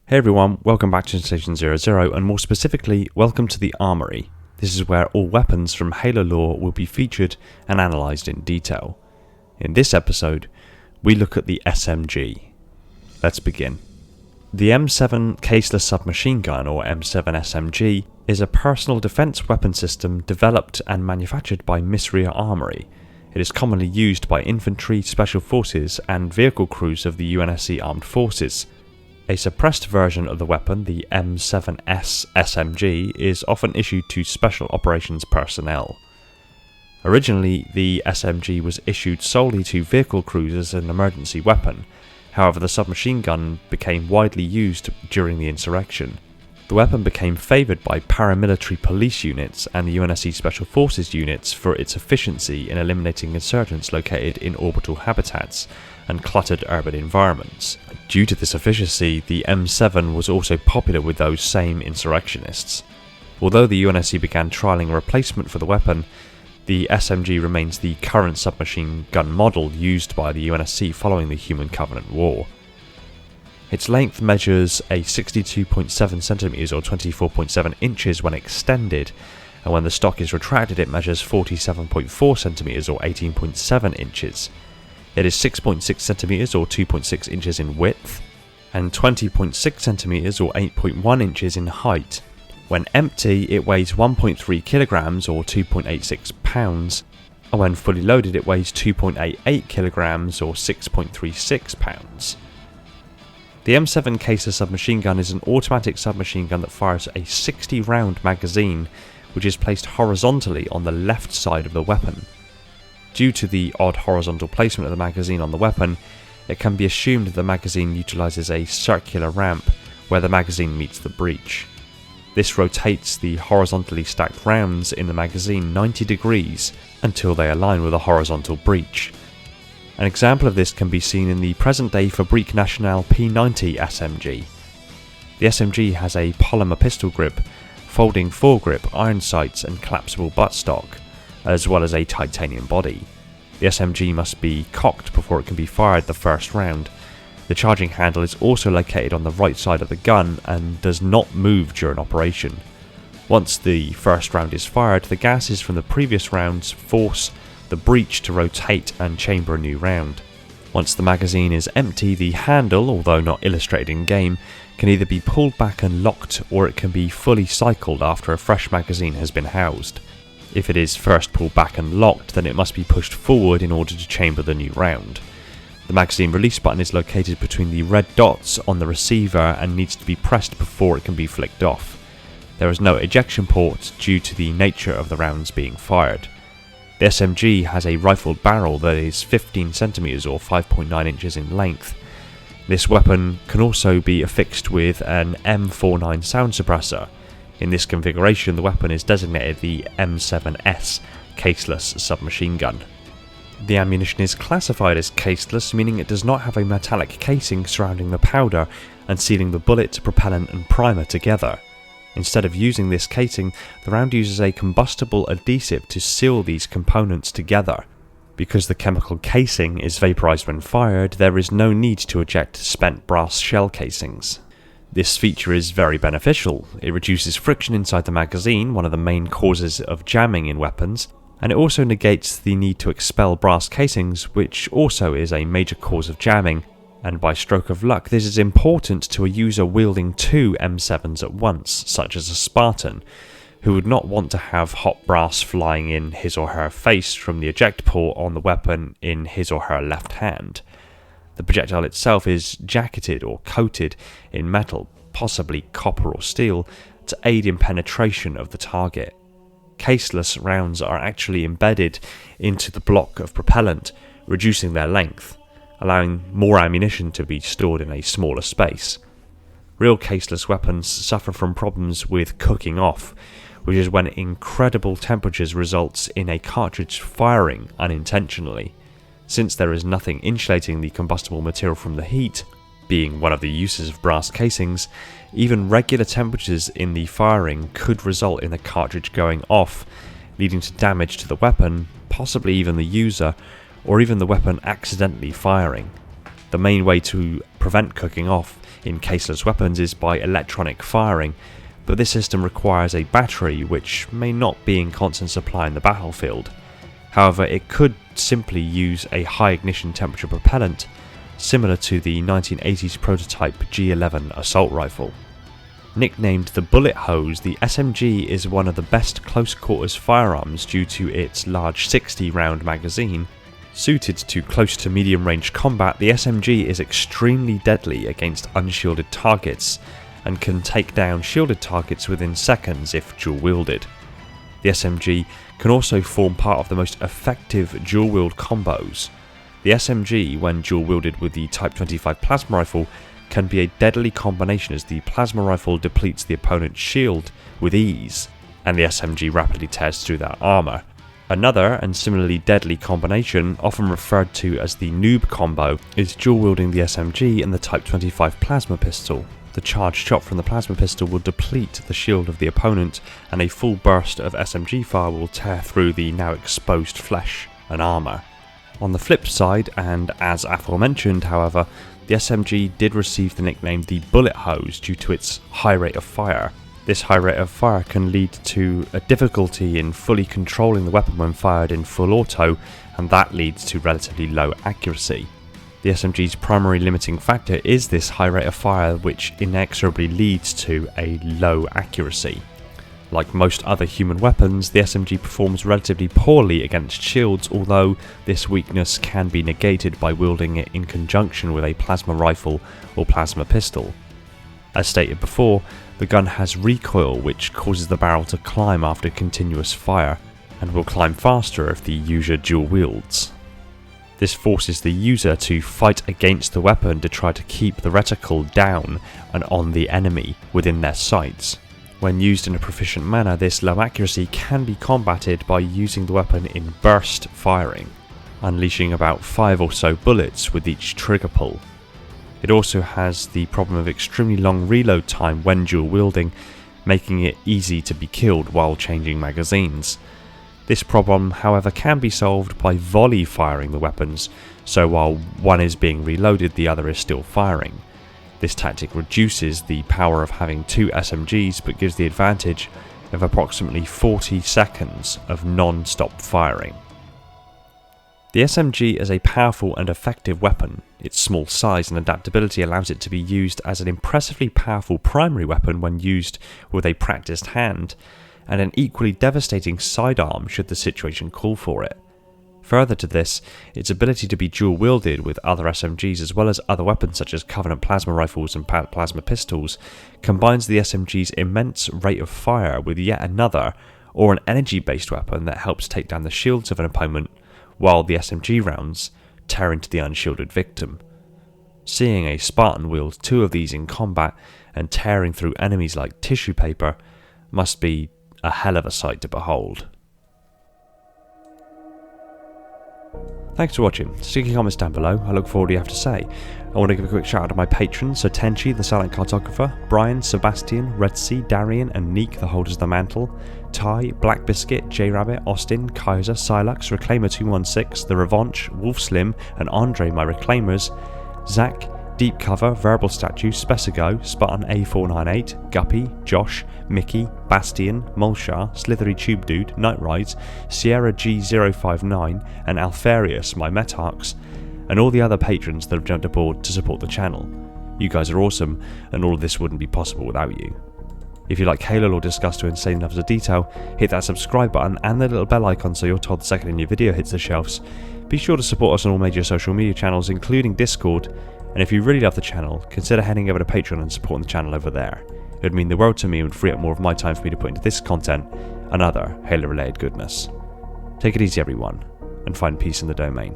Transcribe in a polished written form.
Hey everyone, welcome back to Station 00 and more specifically, welcome to the Armory. This is where all weapons from Halo lore will be featured and analysed in detail. In this episode, we look at the SMG. Let's begin. The M7 Caseless submachine gun, or M7 SMG, is a personal defence weapon system developed and manufactured by Misria Armory. It is commonly used by infantry, special forces and vehicle crews of the UNSC Armed Forces. A suppressed version of the weapon, the M7S SMG, is often issued to special operations personnel. Originally, the SMG was issued solely to vehicle crews as an emergency weapon. However, the submachine gun became widely used during the insurrection. The weapon became favoured by paramilitary police units and the UNSC Special Forces units for its efficiency in eliminating insurgents located in orbital habitats and cluttered urban environments. Due to this efficiency, the M7 was also popular with those same insurrectionists. Although the UNSC began trialling a replacement for the weapon, the SMG remains the current submachine gun model used by the UNSC following the Human Covenant War. Its length measures a 62.7 cm or 24.7 inches when extended, and when the stock is retracted it measures 47.4 cm or 18.7 inches. It is 6.6 cm or 2.6 inches in width, and 20.6 cm or 8.1 inches in height. When empty, it weighs 1.3 kilograms or 2.86 pounds, and when fully loaded it weighs 2.88 kilograms or 6.36 pounds. The M7 Caseless submachine gun is an automatic submachine gun that fires a 60-round magazine, which is placed horizontally on the left side of the weapon. Due to the odd horizontal placement of the magazine on the weapon, it can be assumed that the magazine utilises a circular ramp where the magazine meets the breech. This rotates the horizontally stacked rounds in the magazine 90 degrees until they align with a horizontal breech. An example of this can be seen in the present-day Fabrique Nationale P90 SMG. The SMG has a polymer pistol grip, folding foregrip, iron sights and collapsible buttstock, as well as a titanium body. The SMG must be cocked before it can be fired the first round. The charging handle is also located on the right side of the gun and does not move during operation. Once the first round is fired, the gases from the previous rounds force the breech to rotate and chamber a new round. Once the magazine is empty, the handle, although not illustrated in game, can either be pulled back and locked, or it can be fully cycled after a fresh magazine has been housed. If it is first pulled back and locked, then it must be pushed forward in order to chamber the new round. The magazine release button is located between the red dots on the receiver and needs to be pressed before it can be flicked off. There is no ejection port due to the nature of the rounds being fired. The SMG has a rifled barrel that is 15 cm or 5.9 inches in length. This weapon can also be affixed with an M49 sound suppressor. In this configuration, the weapon is designated the M7S Caseless submachine gun. The ammunition is classified as caseless, meaning it does not have a metallic casing surrounding the powder and sealing the bullet, propellant and primer together. Instead of using this casing, the round uses a combustible adhesive to seal these components together. Because the chemical casing is vaporized when fired, there is no need to eject spent brass shell casings. This feature is very beneficial. It reduces friction inside the magazine, one of the main causes of jamming in weapons, and it also negates the need to expel brass casings, which also is a major cause of jamming, and by stroke of luck this is important to a user wielding two M7s at once, such as a Spartan, who would not want to have hot brass flying in his or her face from the eject port on the weapon in his or her left hand. The projectile itself is jacketed or coated in metal, possibly copper or steel, to aid in penetration of the target. Caseless rounds are actually embedded into the block of propellant, reducing their length, allowing more ammunition to be stored in a smaller space. Real caseless weapons suffer from problems with cooking off, which is when incredible temperatures results in a cartridge firing unintentionally. Since there is nothing insulating the combustible material from the heat, being one of the uses of brass casings, even regular temperatures in the firing could result in the cartridge going off, leading to damage to the weapon, possibly even the user, or even the weapon accidentally firing. The main way to prevent cooking off in caseless weapons is by electronic firing, but this system requires a battery which may not be in constant supply in the battlefield. However, it could simply use a high ignition temperature propellant, similar to the 1980s prototype G11 assault rifle. Nicknamed the bullet hose, the SMG is one of the best close quarters firearms due to its large 60 round magazine. Suited to close to medium range combat, the SMG is extremely deadly against unshielded targets and can take down shielded targets within seconds if dual wielded. The SMG can also form part of the most effective dual wield combos. The SMG, when dual wielded with the Type 25 plasma rifle, can be a deadly combination as the plasma rifle depletes the opponent's shield with ease, and the SMG rapidly tears through their armour. Another and similarly deadly combination, often referred to as the noob combo, is dual wielding the SMG and the Type 25 plasma pistol. The charged shot from the plasma pistol will deplete the shield of the opponent, and a full burst of SMG fire will tear through the now exposed flesh and armour. On the flip side, and as aforementioned however, the SMG did receive the nickname the bullet hose due to its high rate of fire. This high rate of fire can lead to a difficulty in fully controlling the weapon when fired in full auto, and that leads to relatively low accuracy. The SMG's primary limiting factor is this high rate of fire, which inexorably leads to a low accuracy. Like most other human weapons, the SMG performs relatively poorly against shields, although this weakness can be negated by wielding it in conjunction with a plasma rifle or plasma pistol. As stated before, the gun has recoil, which causes the barrel to climb after continuous fire, and will climb faster if the user dual wields. This forces the user to fight against the weapon to try to keep the reticle down and on the enemy within their sights. When used in a proficient manner, this low accuracy can be combated by using the weapon in burst firing, unleashing about 5 or so bullets with each trigger pull. It also has the problem of extremely long reload time when dual wielding, making it easy to be killed while changing magazines. This problem, however, can be solved by volley firing the weapons, so while one is being reloaded, the other is still firing. This tactic reduces the power of having two SMGs but gives the advantage of approximately 40 seconds of non-stop firing. The SMG is a powerful and effective weapon. Its small size and adaptability allows it to be used as an impressively powerful primary weapon when used with a practiced hand, and an equally devastating sidearm should the situation call for it. Further to this, its ability to be dual-wielded with other SMGs as well as other weapons such as Covenant plasma rifles and plasma pistols combines the SMG's immense rate of fire with yet another, or an energy-based weapon that helps take down the shields of an opponent, while the SMG rounds tear into the unshielded victim. Seeing a Spartan wield two of these in combat and tearing through enemies like tissue paper must be a hell of a sight to behold. Thanks for watching. Stick your comments down below, I look forward to what you have to say. I want to give a quick shout out to my patrons, so Tenchi, the silent cartographer, Brian, Sebastian, Red Sea, Darian and Neek, the holders of the mantle, Ty, Black Biscuit, J Rabbit, Austin, Kaiser, Silux, Reclaimer216, The Revanche, Wolf Slim and Andre, my reclaimers, Zach, Deep Cover, Verbal Statue, Spesigo, Spartan A498, Guppy, Josh, Mickey, Bastion, Mulshar, Slithery Tube Dude, Night Rides, Sierra G059 and Alfarius, my Metarchs, and all the other patrons that have jumped aboard to support the channel. You guys are awesome, and all of this wouldn't be possible without you. If you like Halo lore discussed to insane levels of detail, hit that subscribe button and the little bell icon so you're told the second a new video hits the shelves. Be sure to support us on all major social media channels including Discord, and if you really love the channel, consider heading over to Patreon and supporting the channel over there. It would mean the world to me and would free up more of my time for me to put into this content and other Halo related goodness. Take it easy everyone, and find peace in the domain.